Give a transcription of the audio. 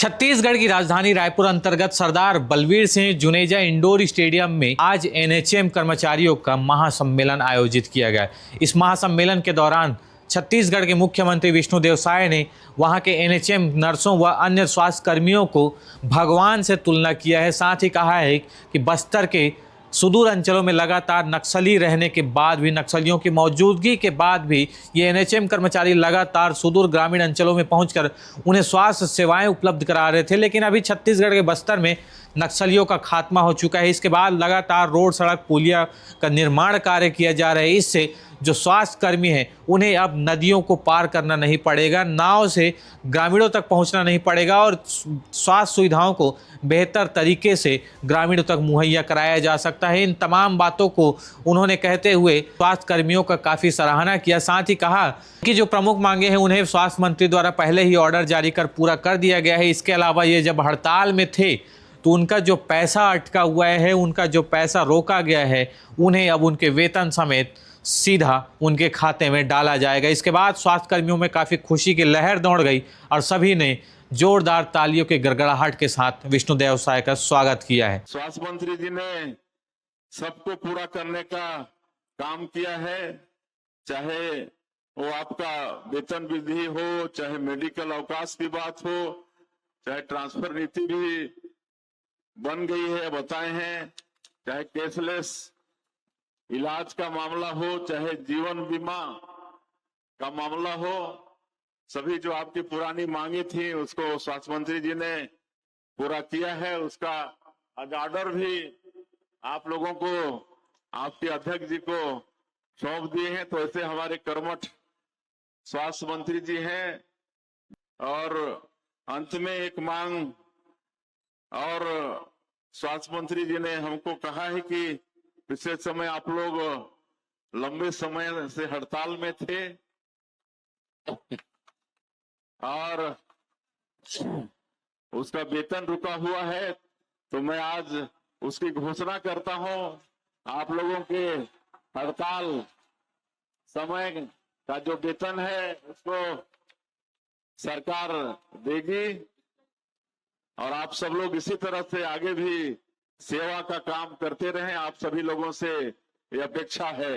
छत्तीसगढ़ की राजधानी रायपुर अंतर्गत सरदार बलवीर सिंह जुनेजा इंडोर स्टेडियम में आज एनएचएम कर्मचारियों का महासम्मेलन आयोजित किया गया। इस महासम्मेलन के दौरान छत्तीसगढ़ के मुख्यमंत्री विष्णुदेव साय ने वहां के एनएचएम नर्सों व अन्य स्वास्थ्य कर्मियों को भगवान से तुलना किया है। साथ ही कहा है कि बस्तर के सुदूर अंचलों में लगातार नक्सली रहने के बाद भी, नक्सलियों की मौजूदगी के बाद भी ये एनएचएम कर्मचारी लगातार सुदूर ग्रामीण अंचलों में पहुंचकर उन्हें स्वास्थ्य सेवाएं उपलब्ध करा रहे थे। लेकिन अभी छत्तीसगढ़ के बस्तर में नक्सलियों का खात्मा हो चुका है। इसके बाद लगातार रोड, सड़क, पुलिया का निर्माण कार्य किया जा रहा है। इससे जो स्वास्थ्य कर्मी हैं उन्हें अब नदियों को पार करना नहीं पड़ेगा, नाव से ग्रामीणों तक पहुंचना नहीं पड़ेगा और स्वास्थ्य सुविधाओं को बेहतर तरीके से ग्रामीणों तक मुहैया कराया जा सकता है। इन तमाम बातों को उन्होंने कहते हुए स्वास्थ्य कर्मियों का काफ़ी सराहना किया। साथ ही कहा कि जो प्रमुख मांगे हैं उन्हें स्वास्थ्य मंत्री द्वारा पहले ही ऑर्डर जारी कर पूरा कर दिया गया है। इसके अलावा ये जब हड़ताल में थे तो उनका जो पैसा अटका हुआ है, उनका जो पैसा रोका गया है, उन्हें अब उनके वेतन समेत सीधा उनके खाते में डाला जाएगा। इसके बाद स्वास्थ्य कर्मियों में काफ़ी खुशी की लहर दौड़ गई और सभी ने जोरदार तालियों के गड़गड़ाहट के साथ विष्णुदेव साय का स्वागत किया है। स्वास्थ्य मंत्री जी ने सबको पूरा करने का काम किया है, चाहे वो आपका वेतन वृद्धि हो, चाहे मेडिकल अवकाश की बात हो, चाहे ट्रांसफर नीति भी बन गई है, बताए हैं, चाहे कैशलेस इलाज का मामला हो, चाहे जीवन बीमा का मामला हो, सभी जो आपकी पुरानी मांगी थी उसको स्वास्थ्य मंत्री जी ने पूरा किया है। उसका आज ऑर्डर भी आप लोगों को, आपके अध्यक्ष जी को सौंप दिए हैं। तो ऐसे हमारे कर्मठ स्वास्थ्य मंत्री जी हैं। और अंत में एक मांग और स्वास्थ्य मंत्री जी ने हमको कहा है कि पिछले समय आप लोग लंबे समय से हड़ताल में थे और उसका वेतन रुका हुआ है, तो मैं आज उसकी घोषणा करता हूं। आप लोगों के हड़ताल समय का जो वेतन है उसको सरकार देगी और आप सब लोग इसी तरह से आगे भी सेवा का काम करते रहें। आप सभी लोगों से ये अपेक्षा है।